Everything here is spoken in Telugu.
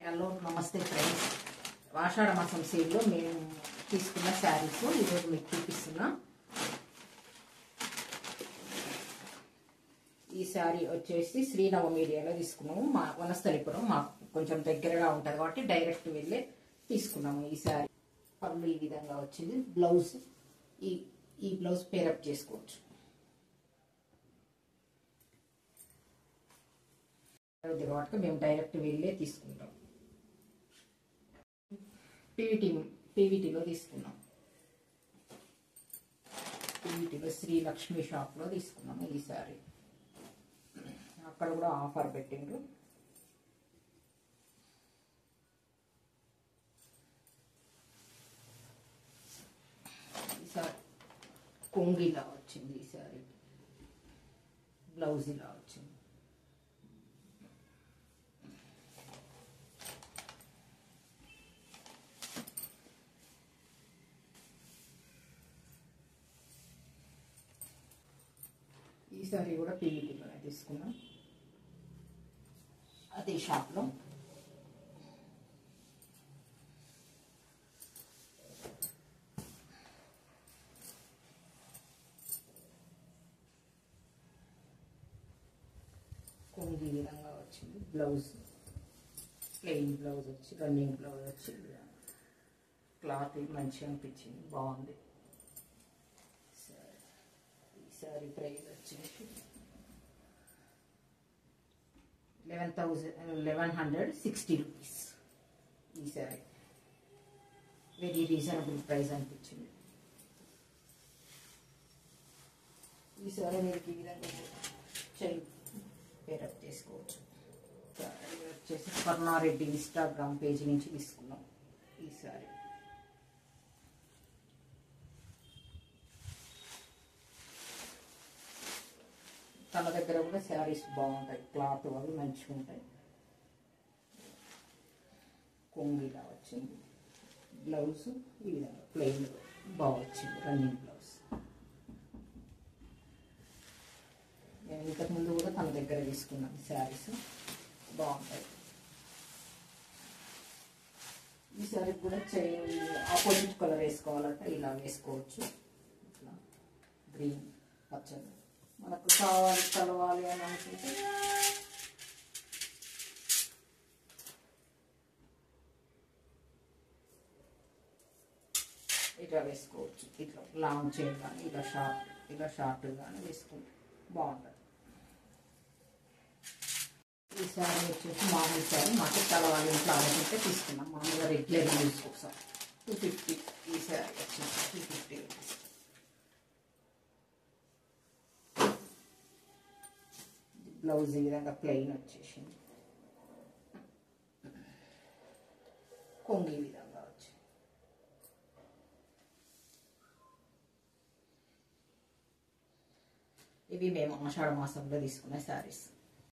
హలో నమస్తే ఫ్రెండ్స్, ఆషాఢ మాసం సేల్లో మేము తీసుకున్న శారీస్ ఈరోజు మీకు చూపిస్తున్నా. ఈ శారీ వచ్చేసి శ్రీనవమి ఏరియాలో తీసుకున్నాము. మా వనస్థలిపురం మాకు కొంచెం దగ్గరగా ఉంటుంది కాబట్టి డైరెక్ట్ వెళ్ళే తీసుకున్నాము. ఈ శారీ పళ్ళు ఈ విధంగా వచ్చింది. బ్లౌజ్ ఈ బ్లౌజ్ పేరప్ చేసుకోవచ్చు. కాబట్టి మేము డైరెక్ట్ వెళ్ళే తీసుకుంటాం. పీవీటీలో తీసుకున్నాం. పీవీటీలో శ్రీ లక్ష్మీ షాప్లో తీసుకున్నాము. ఈ సారీ అక్కడ కూడా ఆఫర్ పెట్టిండ్రు. ఈసారి కొంగు ఇలా వచ్చింది. ఈ సారీ బ్లౌజ్ ఇలా వచ్చింది. ఈ సారీ కూడా పీవీటీలోనే తీసుకున్నాం, అదే షాప్లో. కొంగు ఈ విధంగా వచ్చింది. బ్లౌజ్ ప్లెయిన్ బ్లౌజ్ వచ్చి రన్నింగ్ బ్లౌజ్ వచ్చింది. క్లాత్ మంచిగా అనిపించింది, బాగుంది. సారీ ప్రైస్ వచ్చేసి 1160 రూపీస్. ఈ సారీ వెరీ రీజనబుల్ ప్రైస్ అనిపించింది. ఈ సారీ మీరు ఈ విధంగా పేరప్ చేసుకోవచ్చు. వచ్చేసి కరుణారెడ్డి ఇన్స్టాగ్రామ్ పేజీ నుంచి తీసుకున్నాం. ఈ సారీ తన దగ్గర కూడా శారీస్ బాగుంటాయి, క్లాత్ అవి మంచిగా ఉంటాయి. కొంగు ఇలా వచ్చింది. బ్లౌజ్ ఈ విధంగా ప్లెయిన్ బాగా వచ్చింది, రన్నింగ్ బ్లౌజ్. నేను ఇంతకుముందు కూడా తన దగ్గర తీసుకున్నాను. శారీస్ బాగుంటాయి. ఈ శారీ కూడా ఆపోజిట్ కలర్ వేసుకోవాలంటే ఇలా వేసుకోవచ్చు. ఇట్లా గ్రీన్ పచ్చని మనకు కలవాలి అని అనుకుంటే ఇట్లా వేసుకోవచ్చు. ఇట్లా లాంగ్ చైన్ కానీ ఇలా షార్ట్ కానీ వేసుకుంటే బాగుంటుంది. ఈ శారీ వచ్చేసి మామూలు శారీ మాకు కలవాలి ఇంట్లో అనుకుంటే తీసుకున్నాం. మామూలుగా రెగ్యులర్ యూస్ కోసం 250. ఈ శారీ వచ్చేసి 250 రూపీస్. బ్లౌజ్ ఈ విధంగా ప్లెయిన్ వచ్చేసింది. కొంగు ఈ విధంగా వచ్చింది. ఇవి మేము ఆషాఢ మాసంలో తీసుకున్న శారీస్.